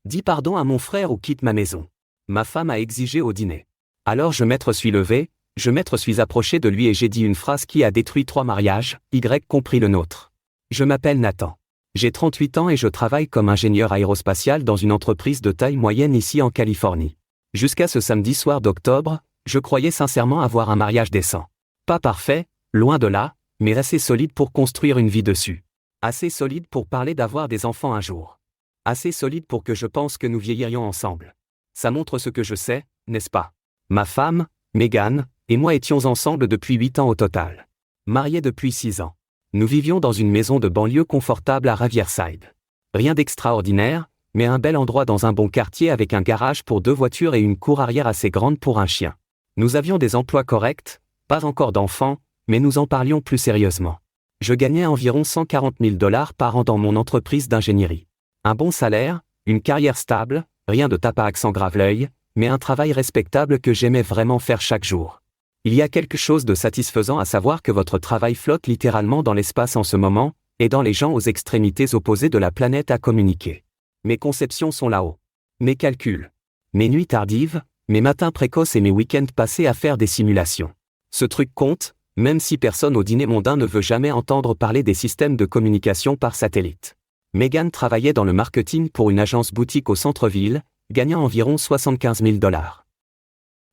Dis pardon à mon frère ou quitte ma maison. Ma femme a exigé au dîner. Alors je m'être suis levé, je m'être suis approché de lui et j'ai dit une phrase qui a détruit 3 mariages, y compris le nôtre. Je m'appelle Nathan. J'ai 38 ans et je travaille comme ingénieur aérospatial dans une entreprise de taille moyenne ici en Californie. Jusqu'à ce samedi soir d'octobre, je croyais sincèrement avoir un mariage décent. Pas parfait, loin de là, mais assez solide pour construire une vie dessus. Assez solide pour parler d'avoir des enfants un jour. Assez solide pour que je pense que nous vieillirions ensemble. Ça montre ce que je sais, n'est-ce pas? Ma femme, Megan, et moi étions ensemble depuis 8 ans au total. Mariés depuis 6 ans. Nous vivions dans une maison de banlieue confortable à Riverside. Rien d'extraordinaire, mais un bel endroit dans un bon quartier avec un garage pour 2 voitures et une cour arrière assez grande pour un chien. Nous avions des emplois corrects, pas encore d'enfants, mais nous en parlions plus sérieusement. Je gagnais environ 140 000 $ par an dans mon entreprise d'ingénierie. Un bon salaire, une carrière stable, rien de tape à accent grave-l'œil, mais un travail respectable que j'aimais vraiment faire chaque jour. Il y a quelque chose de satisfaisant à savoir que votre travail flotte littéralement dans l'espace en ce moment, aidant les gens aux extrémités opposées de la planète à communiquer. Mes conceptions sont là-haut. Mes calculs. Mes nuits tardives, mes matins précoces et mes week-ends passés à faire des simulations. Ce truc compte, même si personne au dîner mondain ne veut jamais entendre parler des systèmes de communication par satellite. Megan travaillait dans le marketing pour une agence boutique au centre-ville, gagnant environ 75 000 $.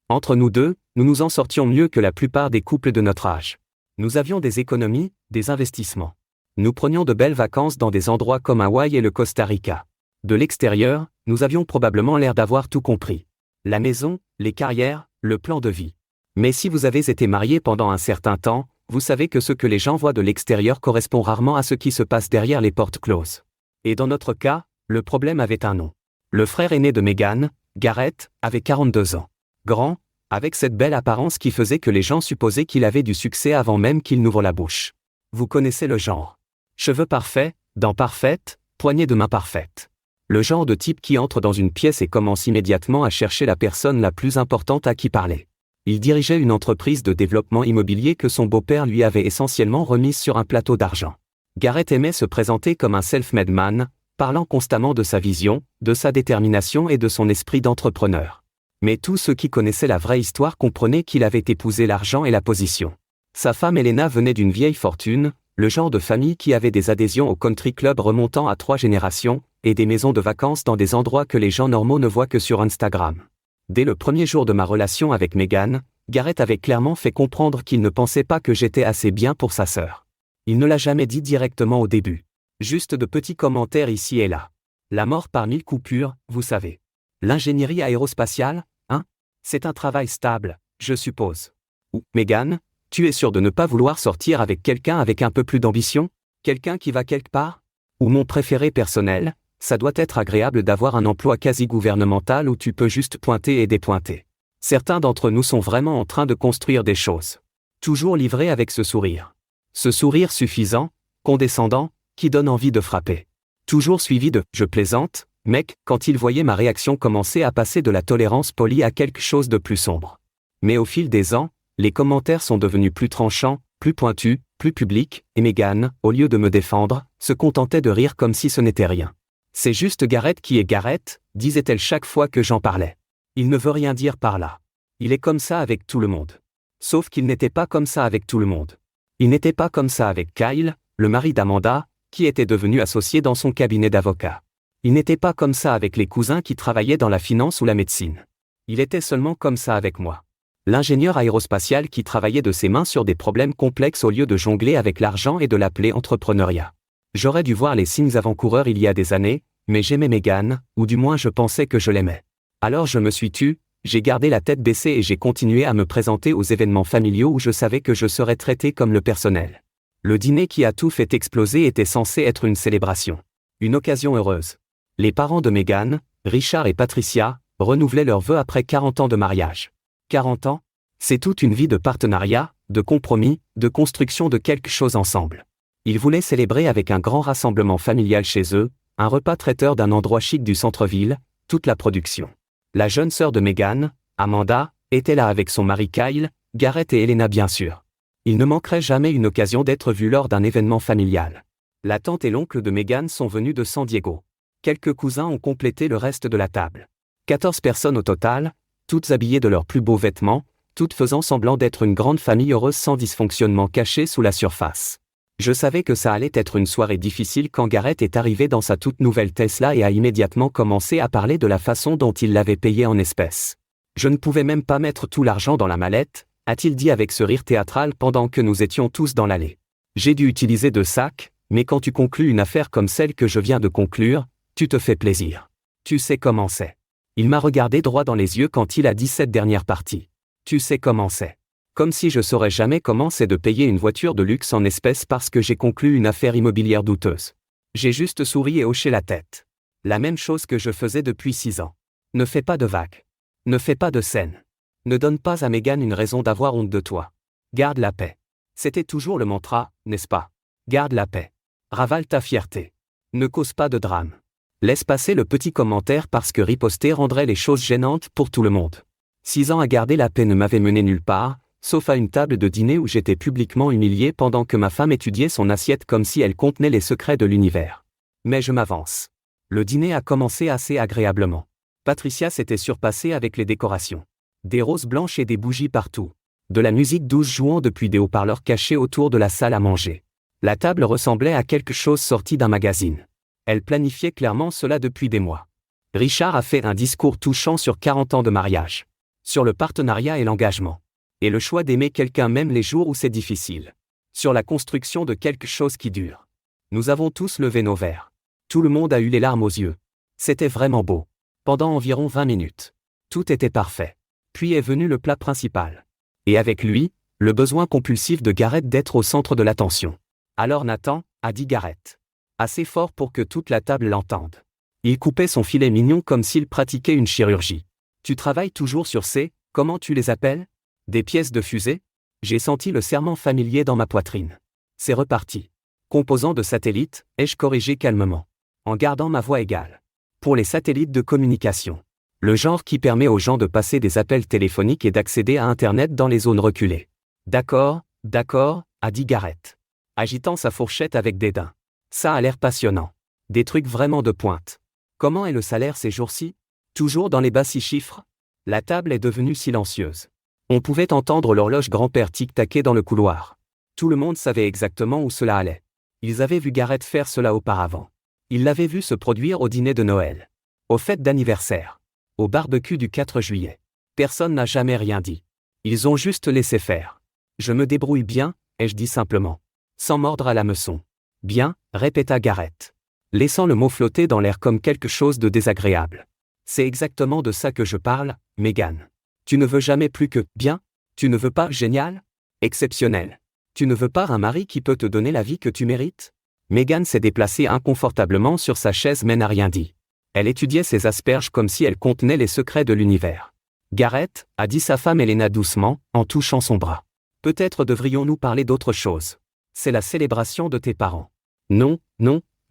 Entre nous deux, nous nous en sortions mieux que la plupart des couples de notre âge. Nous avions des économies, des investissements. Nous prenions de belles vacances dans des endroits comme Hawaï et le Costa Rica. De l'extérieur, nous avions probablement l'air d'avoir tout compris. La maison, les carrières, le plan de vie. Mais si vous avez été marié pendant un certain temps, vous savez que ce que les gens voient de l'extérieur correspond rarement à ce qui se passe derrière les portes closes. Et dans notre cas, le problème avait un nom. Le frère aîné de Megan, Garrett, avait 42 ans. Grand, avec cette belle apparence qui faisait que les gens supposaient qu'il avait du succès avant même qu'il n'ouvre la bouche. Vous connaissez le genre. Cheveux parfaits, dents parfaites, poignées de main parfaites. Le genre de type qui entre dans une pièce et commence immédiatement à chercher la personne la plus importante à qui parler. Il dirigeait une entreprise de développement immobilier que son beau-père lui avait essentiellement remise sur un plateau d'argent. Garrett aimait se présenter comme un self-made man, parlant constamment de sa vision, de sa détermination et de son esprit d'entrepreneur. Mais tous ceux qui connaissaient la vraie histoire comprenaient qu'il avait épousé l'argent et la position. Sa femme Elena venait d'une vieille fortune, le genre de famille qui avait des adhésions au country club remontant à 3 générations, et des maisons de vacances dans des endroits que les gens normaux ne voient que sur Instagram. Dès le premier jour de ma relation avec Megan, Garrett avait clairement fait comprendre qu'il ne pensait pas que j'étais assez bien pour sa sœur. Il ne l'a jamais dit directement au début. Juste de petits commentaires ici et là. La mort par 1000 coupures, vous savez. L'ingénierie aérospatiale, hein? C'est un travail stable, je suppose. Ou, Megan, tu es sûre de ne pas vouloir sortir avec quelqu'un avec un peu plus d'ambition? Quelqu'un qui va quelque part? Ou mon préféré personnel, ça doit être agréable d'avoir un emploi quasi-gouvernemental où tu peux juste pointer et dépointer. Certains d'entre nous sont vraiment en train de construire des choses. Toujours livrés avec ce sourire. Ce sourire suffisant, condescendant, qui donne envie de frapper. Toujours suivi de « je plaisante », mec, quand il voyait ma réaction commencer à passer de la tolérance polie à quelque chose de plus sombre. Mais au fil des ans, les commentaires sont devenus plus tranchants, plus pointus, plus publics, et Megan, au lieu de me défendre, se contentait de rire comme si ce n'était rien. C'est juste Garrett qui est Garrett, disait-elle chaque fois que j'en parlais. Il ne veut rien dire par là. Il est comme ça avec tout le monde. Sauf qu'il n'était pas comme ça avec tout le monde. Il n'était pas comme ça avec Kyle, le mari d'Amanda, qui était devenu associé dans son cabinet d'avocat. Il n'était pas comme ça avec les cousins qui travaillaient dans la finance ou la médecine. Il était seulement comme ça avec moi. L'ingénieur aérospatial qui travaillait de ses mains sur des problèmes complexes au lieu de jongler avec l'argent et de l'appeler entrepreneuriat. J'aurais dû voir les signes avant-coureurs il y a des années, mais j'aimais Megan, ou du moins je pensais que je l'aimais. Alors je me suis tu, j'ai gardé la tête baissée et j'ai continué à me présenter aux événements familiaux où je savais que je serais traité comme le personnel. Le dîner qui a tout fait exploser était censé être une célébration. Une occasion heureuse. Les parents de Megan, Richard et Patricia, renouvelaient leurs vœux après 40 ans de mariage. 40 ans? C'est toute une vie de partenariat, de compromis, de construction de quelque chose ensemble. Ils voulaient célébrer avec un grand rassemblement familial chez eux, un repas traiteur d'un endroit chic du centre-ville, toute la production. La jeune sœur de Megan, Amanda, était là avec son mari Kyle, Garrett et Elena bien sûr. Il ne manquerait jamais une occasion d'être vu lors d'un événement familial. La tante et l'oncle de Megan sont venus de San Diego. Quelques cousins ont complété le reste de la table. 14 personnes au total, toutes habillées de leurs plus beaux vêtements, toutes faisant semblant d'être une grande famille heureuse sans dysfonctionnement caché sous la surface. Je savais que ça allait être une soirée difficile quand Gareth est arrivé dans sa toute nouvelle Tesla et a immédiatement commencé à parler de la façon dont il l'avait payé en espèces. Je ne pouvais même pas mettre tout l'argent dans la mallette, a-t-il dit avec ce rire théâtral pendant que nous étions tous dans l'allée. J'ai dû utiliser 2 sacs, mais quand tu conclus une affaire comme celle que je viens de conclure, tu te fais plaisir. Tu sais comment c'est. Il m'a regardé droit dans les yeux quand il a dit cette dernière partie. Tu sais comment c'est. Comme si je saurais jamais comment c'est de payer une voiture de luxe en espèces parce que j'ai conclu une affaire immobilière douteuse. J'ai juste souri et hoché la tête. La même chose que je faisais depuis 6 ans. Ne fais pas de vagues. Ne fais pas de scène. Ne donne pas à Meghan une raison d'avoir honte de toi. Garde la paix. C'était toujours le mantra, n'est-ce pas? Garde la paix. Ravale ta fierté. Ne cause pas de drame. Laisse passer le petit commentaire parce que riposter rendrait les choses gênantes pour tout le monde. 6 ans à garder la paix ne m'avaient mené nulle part, sauf à une table de dîner où j'étais publiquement humilié pendant que ma femme étudiait son assiette comme si elle contenait les secrets de l'univers. Mais je m'avance. Le dîner a commencé assez agréablement. Patricia s'était surpassée avec les décorations. Des roses blanches et des bougies partout. De la musique douce jouant depuis des haut-parleurs cachés autour de la salle à manger. La table ressemblait à quelque chose sorti d'un magazine. Elle planifiait clairement cela depuis des mois. Richard a fait un discours touchant sur 40 ans de mariage. Sur le partenariat et l'engagement. Et le choix d'aimer quelqu'un même les jours où c'est difficile. Sur la construction de quelque chose qui dure. Nous avons tous levé nos verres. Tout le monde a eu les larmes aux yeux. C'était vraiment beau. Pendant environ 20 minutes. Tout était parfait. Puis est venu le plat principal. Et avec lui, le besoin compulsif de Gareth d'être au centre de l'attention. Alors Nathan, a dit Gareth. Assez fort pour que toute la table l'entende. Il coupait son filet mignon comme s'il pratiquait une chirurgie. Tu travailles toujours sur ces, comment tu les appelles? Des pièces de fusée? J'ai senti le serrement familier dans ma poitrine. C'est reparti. Composant de satellites, ai-je corrigé calmement. En gardant ma voix égale. Pour les satellites de communication. Le genre qui permet aux gens de passer des appels téléphoniques et d'accéder à Internet dans les zones reculées. D'accord, a dit Gareth. Agitant sa fourchette avec dédain. Ça a l'air passionnant. Des trucs vraiment de pointe. Comment est le salaire ces jours-ci? Toujours dans les bas 6 chiffres? La table est devenue silencieuse. On pouvait entendre l'horloge grand-père tic-taquer dans le couloir. Tout le monde savait exactement où cela allait. Ils avaient vu Gareth faire cela auparavant. Ils l'avaient vu se produire au dîner de Noël. Aux fêtes d'anniversaire. Au barbecue du 4 juillet. Personne n'a jamais rien dit. Ils ont juste laissé faire. Je me débrouille bien, ai-je dit simplement. Sans mordre à l'hameçon. Bien, répéta Gareth. Laissant le mot flotter dans l'air comme quelque chose de désagréable. C'est exactement de ça que je parle, Meghan. Tu ne veux jamais plus que bien? Tu ne veux pas génial? Exceptionnel? Tu ne veux pas un mari qui peut te donner la vie que tu mérites? Meghan s'est déplacée inconfortablement sur sa chaise mais n'a rien dit. Elle étudiait ses asperges comme si elles contenaient les secrets de l'univers. Gareth, a dit sa femme Helena doucement, en touchant son bras. Peut-être devrions-nous parler d'autre chose. C'est la célébration de tes parents. Non,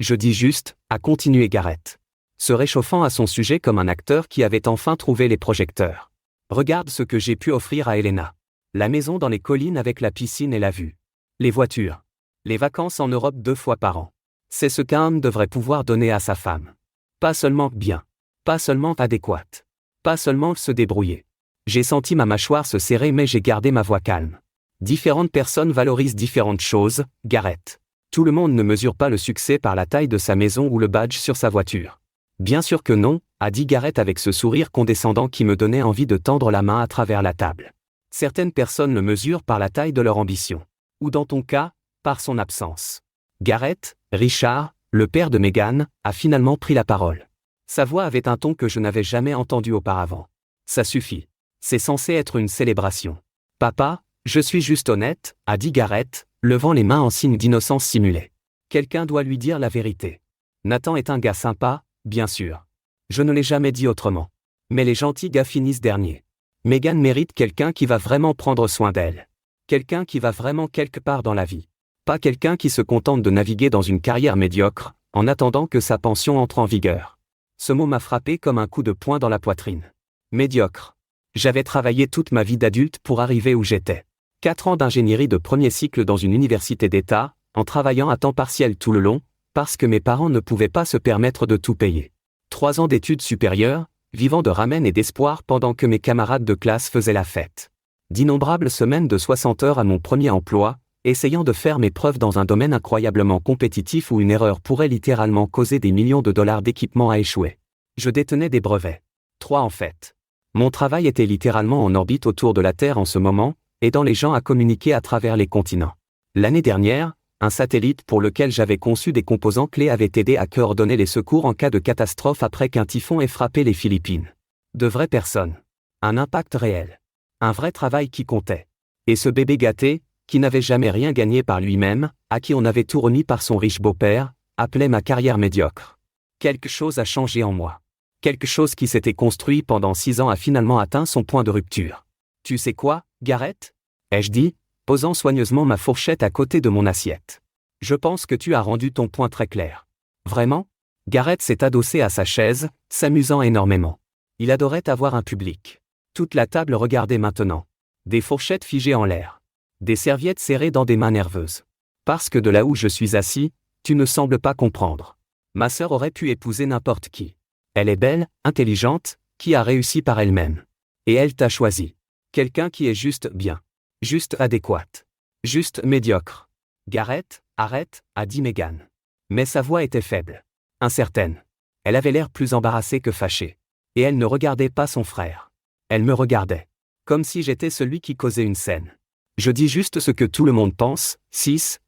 je dis juste, a continué Gareth. Se réchauffant à son sujet comme un acteur qui avait enfin trouvé les projecteurs. Regarde ce que j'ai pu offrir à Helena. La maison dans les collines avec la piscine et la vue. Les voitures. Les vacances en Europe 2 fois par an. C'est ce qu'un homme devrait pouvoir donner à sa femme. Pas seulement bien. Pas seulement adéquate. Pas seulement se débrouiller. J'ai senti ma mâchoire se serrer mais j'ai gardé ma voix calme. Différentes personnes valorisent différentes choses, Gareth. Tout le monde ne mesure pas le succès par la taille de sa maison ou le badge sur sa voiture. Bien sûr que non, a dit Gareth avec ce sourire condescendant qui me donnait envie de tendre la main à travers la table. Certaines personnes le mesurent par la taille de leur ambition. Ou dans ton cas, par son absence. Gareth, Richard, le père de Meghan, a finalement pris la parole. Sa voix avait un ton que je n'avais jamais entendu auparavant. Ça suffit. C'est censé être une célébration. Papa, je suis juste honnête, a dit Gareth, levant les mains en signe d'innocence simulée. Quelqu'un doit lui dire la vérité. Nathan est un gars sympa, bien sûr. Je ne l'ai jamais dit autrement. Mais les gentils gars finissent dernier. Meghan mérite quelqu'un qui va vraiment prendre soin d'elle. Quelqu'un qui va vraiment quelque part dans la vie. Pas quelqu'un qui se contente de naviguer dans une carrière médiocre, en attendant que sa pension entre en vigueur. Ce mot m'a frappé comme un coup de poing dans la poitrine. Médiocre. J'avais travaillé toute ma vie d'adulte pour arriver où j'étais. 4 ans d'ingénierie de premier cycle dans une université d'État, en travaillant à temps partiel tout le long, Parce que mes parents ne pouvaient pas se permettre de tout payer. 3 ans d'études supérieures, vivant de ramen et d'espoir pendant que mes camarades de classe faisaient la fête. D'innombrables semaines de 60 heures à mon premier emploi, essayant de faire mes preuves dans un domaine incroyablement compétitif où une erreur pourrait littéralement causer des millions de dollars d'équipement à échouer. Je détenais des brevets. 3 en fait. Mon travail était littéralement en orbite autour de la Terre en ce moment, aidant les gens à communiquer à travers les continents. L'année dernière, un satellite pour lequel j'avais conçu des composants clés avait aidé à coordonner les secours en cas de catastrophe après qu'un typhon ait frappé les Philippines. De vraies personnes. Un impact réel. Un vrai travail qui comptait. Et ce bébé gâté, qui n'avait jamais rien gagné par lui-même, à qui on avait tout remis par son riche beau-père, appelait ma carrière médiocre. Quelque chose a changé en moi. Quelque chose qui s'était construit pendant 6 ans a finalement atteint son point de rupture. Tu sais quoi, Garrett ? Ai-je dit, posant soigneusement ma fourchette à côté de mon assiette. Je pense que tu as rendu ton point très clair. Vraiment ? Garrett s'est adossé à sa chaise, s'amusant énormément. Il adorait avoir un public. Toute la table regardait maintenant. Des fourchettes figées en l'air. Des serviettes serrées dans des mains nerveuses. Parce que de là où je suis assis, tu ne sembles pas comprendre. Ma sœur aurait pu épouser n'importe qui. Elle est belle, intelligente, qui a réussi par elle-même. Et elle t'a choisi. Quelqu'un qui est juste bien. Juste adéquate. Juste médiocre. Garrett, arrête, a dit Megan. Mais sa voix était faible. Incertaine. Elle avait l'air plus embarrassée que fâchée. Et elle ne regardait pas son frère. Elle me regardait. Comme si j'étais celui qui causait une scène. Je dis juste ce que tout le monde pense,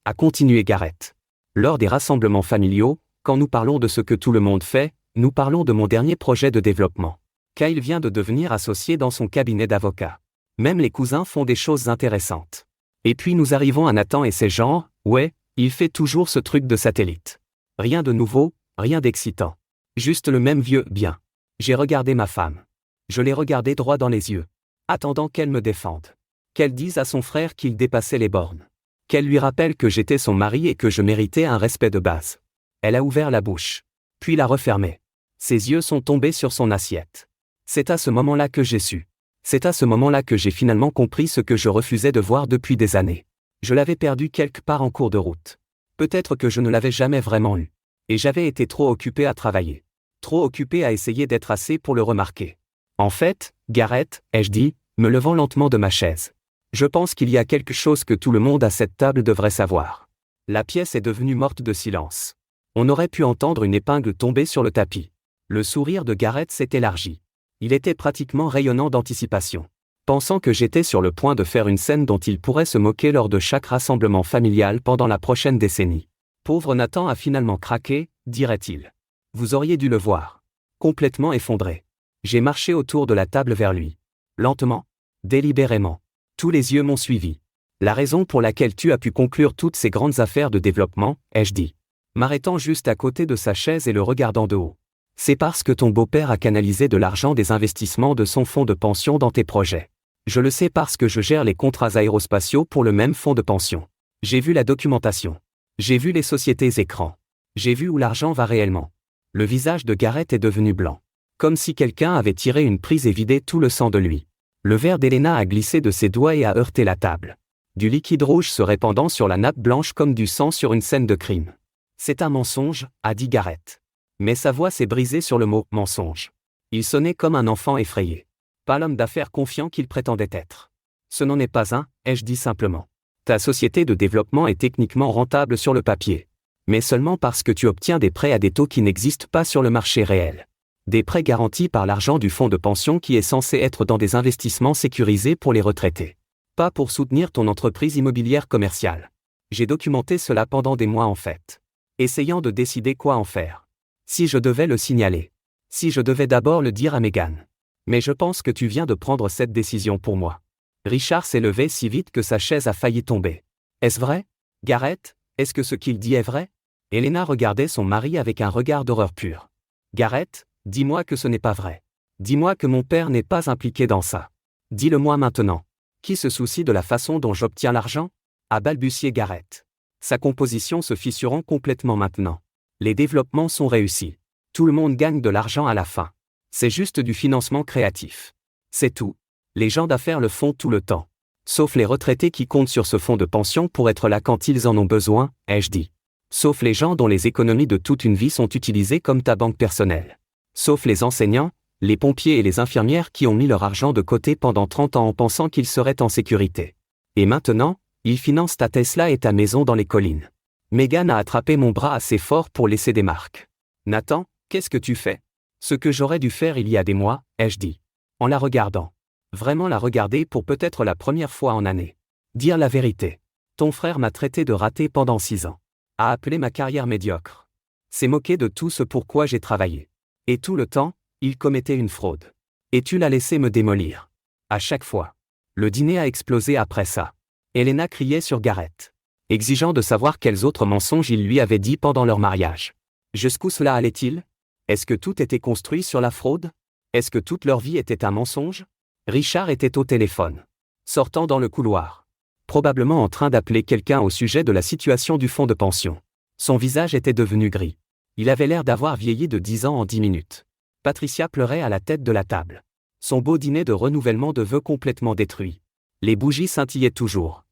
a continué Garrett. Lors des rassemblements familiaux, quand nous parlons de ce que tout le monde fait, nous parlons de mon dernier projet de développement. Kyle vient de devenir associé dans son cabinet d'avocat. Même les cousins font des choses intéressantes. Et puis nous arrivons à Nathan et ses genres, ouais, il fait toujours ce truc de satellite. Rien de nouveau, rien d'excitant. Juste le même vieux bien. J'ai regardé ma femme. Je l'ai regardée droit dans les yeux. Attendant qu'elle me défende. Qu'elle dise à son frère qu'il dépassait les bornes. Qu'elle lui rappelle que j'étais son mari et que je méritais un respect de base. Elle a ouvert la bouche. Puis l'a refermée. Ses yeux sont tombés sur son assiette. C'est à ce moment-là que j'ai su. C'est à ce moment-là que j'ai finalement compris ce que je refusais de voir depuis des années. Je l'avais perdu quelque part en cours de route. Peut-être que je ne l'avais jamais vraiment eu. Et j'avais été trop occupé à travailler. Trop occupé à essayer d'être assez pour le remarquer. En fait, Garrett, ai-je dit, me levant lentement de ma chaise. Je pense qu'il y a quelque chose que tout le monde à cette table devrait savoir. La pièce est devenue morte de silence. On aurait pu entendre une épingle tomber sur le tapis. Le sourire de Garrett s'est élargi. Il était pratiquement rayonnant d'anticipation. Pensant que j'étais sur le point de faire une scène dont il pourrait se moquer lors de chaque rassemblement familial pendant la prochaine décennie. Pauvre Nathan a finalement craqué, dirait-il. Vous auriez dû le voir. Complètement effondré. J'ai marché autour de la table vers lui. Lentement. Délibérément. Tous les yeux m'ont suivi. La raison pour laquelle tu as pu conclure toutes ces grandes affaires de développement, ai-je dit. M'arrêtant juste à côté de sa chaise et le regardant de haut. C'est parce que ton beau-père a canalisé de l'argent des investissements de son fonds de pension dans tes projets. Je le sais parce que je gère les contrats aérospatiaux pour le même fonds de pension. J'ai vu la documentation. J'ai vu les sociétés écrans. J'ai vu où l'argent va réellement. Le visage de Garrett est devenu blanc. Comme si quelqu'un avait tiré une prise et vidé tout le sang de lui. Le verre d'Elena a glissé de ses doigts et a heurté la table. Du liquide rouge se répandant sur la nappe blanche comme du sang sur une scène de crime. C'est un mensonge, a dit Garrett. Mais sa voix s'est brisée sur le mot « mensonge ». Il sonnait comme un enfant effrayé. Pas l'homme d'affaires confiant qu'il prétendait être. Ce n'en est pas un, ai-je dit simplement. Ta société de développement est techniquement rentable sur le papier. Mais seulement parce que tu obtiens des prêts à des taux qui n'existent pas sur le marché réel. Des prêts garantis par l'argent du fonds de pension qui est censé être dans des investissements sécurisés pour les retraités. Pas pour soutenir ton entreprise immobilière commerciale. J'ai documenté cela pendant des mois en fait. Essayant de décider quoi en faire. Si je devais le signaler. Si je devais d'abord le dire à Megan. Mais je pense que tu viens de prendre cette décision pour moi. Richard s'est levé si vite que sa chaise a failli tomber. Est-ce vrai, Garrett? Est-ce que ce qu'il dit est vrai? Elena regardait son mari avec un regard d'horreur pure. Garrett, dis-moi que ce n'est pas vrai. Dis-moi que mon père n'est pas impliqué dans ça. Dis-le-moi maintenant. Qui se soucie de la façon dont j'obtiens l'argent? A balbutié Garrett. Sa composition se fissurant complètement maintenant. Les développements sont réussis. Tout le monde gagne de l'argent à la fin. C'est juste du financement créatif. C'est tout. Les gens d'affaires le font tout le temps. Sauf les retraités qui comptent sur ce fonds de pension pour être là quand ils en ont besoin, ai-je dit. Sauf les gens dont les économies de toute une vie sont utilisées comme ta banque personnelle. Sauf les enseignants, les pompiers et les infirmières qui ont mis leur argent de côté pendant 30 ans en pensant qu'ils seraient en sécurité. Et maintenant, ils financent ta Tesla et ta maison dans les collines. Megan a attrapé mon bras assez fort pour laisser des marques. Nathan, qu'est-ce que tu fais? Ce que j'aurais dû faire il y a des mois, ai-je dit. En la regardant. Vraiment la regarder pour peut-être la première fois en années. Dire la vérité. Ton frère m'a traité de raté pendant 6 ans. A appelé ma carrière médiocre. S'est moqué de tout ce pour quoi j'ai travaillé. Et tout le temps, il commettait une fraude. Et tu l'as laissé me démolir. À chaque fois. Le dîner a explosé après ça. Elena criait sur Garrett, exigeant de savoir quels autres mensonges il lui avait dit pendant leur mariage. Jusqu'où cela allait-il? Est-ce que tout était construit sur la fraude? Est-ce que toute leur vie était un mensonge? Richard était au téléphone. Sortant dans le couloir. Probablement en train d'appeler quelqu'un au sujet de la situation du fonds de pension. Son visage était devenu gris. Il avait l'air d'avoir vieilli de 10 ans en 10 minutes. Patricia pleurait à la tête de la table. Son beau dîner de renouvellement de vœux complètement détruit. Les bougies scintillaient toujours.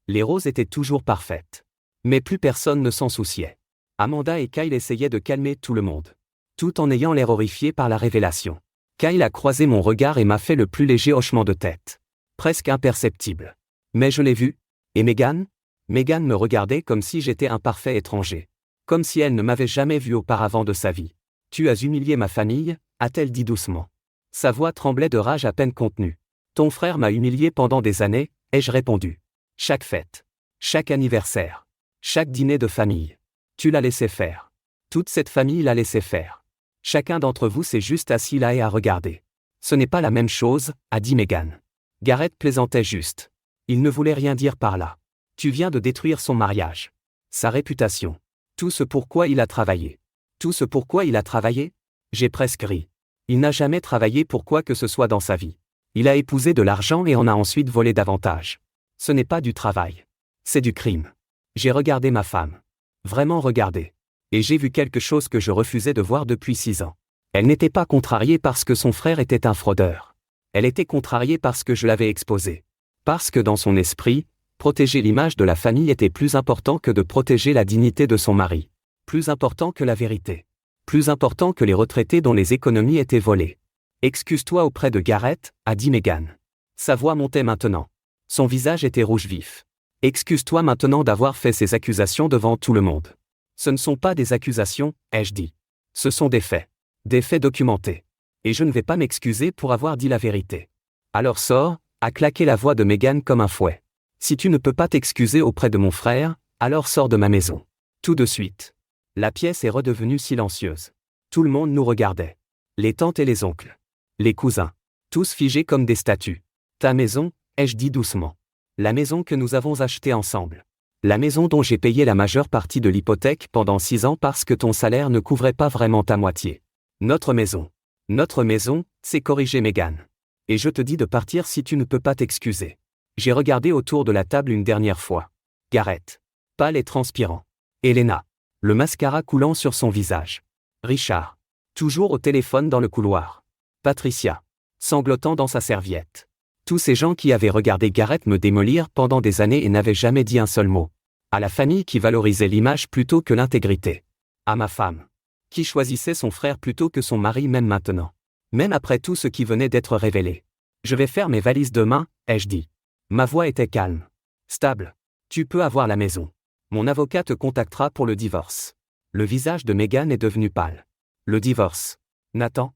Les roses étaient toujours parfaites. Mais plus personne ne s'en souciait. Amanda et Kyle essayaient de calmer tout le monde. Tout en ayant l'air horrifié par la révélation. Kyle a croisé mon regard et m'a fait le plus léger hochement de tête. Presque imperceptible. Mais je l'ai vu. Et Megan? Megan me regardait comme si j'étais un parfait étranger. Comme si elle ne m'avait jamais vu auparavant de sa vie. Tu as humilié ma famille, a-t-elle dit doucement. Sa voix tremblait de rage à peine contenue. Ton frère m'a humilié pendant des années, ai-je répondu. Chaque fête. Chaque anniversaire. Chaque dîner de famille. Tu l'as laissé faire. Toute cette famille l'a laissé faire. Chacun d'entre vous s'est juste assis là et a regardé. Ce n'est pas la même chose, a dit Megan. Garrett plaisantait juste. Il ne voulait rien dire par là. Tu viens de détruire son mariage. Sa réputation. Tout ce pourquoi il a travaillé. Tout ce pourquoi il a travaillé? J'ai presque ri. Il n'a jamais travaillé pour quoi que ce soit dans sa vie. Il a épousé de l'argent et en a ensuite volé davantage. Ce n'est pas du travail. C'est du crime. J'ai regardé ma femme. Vraiment regardé. Et j'ai vu quelque chose que je refusais de voir depuis 6 ans. Elle n'était pas contrariée parce que son frère était un fraudeur. Elle était contrariée parce que je l'avais exposé. Parce que dans son esprit, protéger l'image de la famille était plus important que de protéger la dignité de son mari. Plus important que la vérité. Plus important que les retraités dont les économies étaient volées. Excuse-toi auprès de Garrett, a dit Megan. Sa voix montait maintenant. Son visage était rouge vif. Excuse-toi maintenant d'avoir fait ces accusations devant tout le monde. Ce ne sont pas des accusations, ai-je dit. Ce sont des faits. Des faits documentés. Et je ne vais pas m'excuser pour avoir dit la vérité. Alors sors, a claqué la voix de Megan comme un fouet. Si tu ne peux pas t'excuser auprès de mon frère, alors sors de ma maison. Tout de suite. La pièce est redevenue silencieuse. Tout le monde nous regardait. Les tantes et les oncles. Les cousins. Tous figés comme des statues. Ta maison, ai-je dit doucement. La maison que nous avons achetée ensemble. La maison dont j'ai payé la majeure partie de l'hypothèque pendant 6 ans parce que ton salaire ne couvrait pas vraiment ta moitié. Notre maison. Notre maison, c'est corrigé Megan. Et je te dis de partir si tu ne peux pas t'excuser. J'ai regardé autour de la table une dernière fois. Garrett. Pâle et transpirant. Elena. Le mascara coulant sur son visage. Richard. Toujours au téléphone dans le couloir. Patricia. Sanglotant dans sa serviette. Tous ces gens qui avaient regardé Garrett me démolir pendant des années et n'avaient jamais dit un seul mot. À la famille qui valorisait l'image plutôt que l'intégrité. À ma femme. Qui choisissait son frère plutôt que son mari même maintenant. Même après tout ce qui venait d'être révélé. Je vais faire mes valises demain, ai-je dit. Ma voix était calme. Stable. Tu peux avoir la maison. Mon avocat te contactera pour le divorce. Le visage de Megan est devenu pâle. Le divorce. Nathan?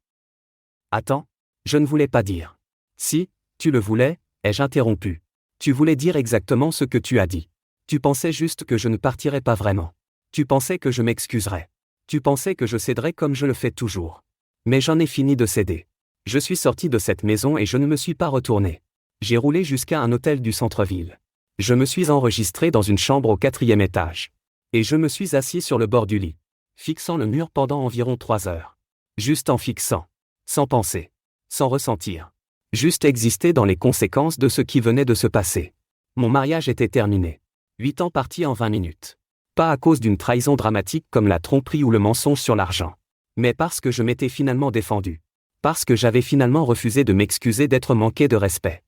Attends. Je ne voulais pas dire. Si, tu le voulais, ai-je interrompu. Tu voulais dire exactement ce que tu as dit. Tu pensais juste que je ne partirais pas vraiment. Tu pensais que je m'excuserais. Tu pensais que je céderais comme je le fais toujours. Mais j'en ai fini de céder. Je suis sorti de cette maison et je ne me suis pas retourné. J'ai roulé jusqu'à un hôtel du centre-ville. Je me suis enregistré dans une chambre au 4e étage. Et je me suis assis sur le bord du lit. Fixant le mur pendant environ 3 heures. Juste en fixant. Sans penser. Sans ressentir. Juste exister dans les conséquences de ce qui venait de se passer. Mon mariage était terminé. 8 ans partis en 20 minutes. Pas à cause d'une trahison dramatique comme la tromperie ou le mensonge sur l'argent. Mais parce que je m'étais finalement défendu. Parce que j'avais finalement refusé de m'excuser d'être manqué de respect.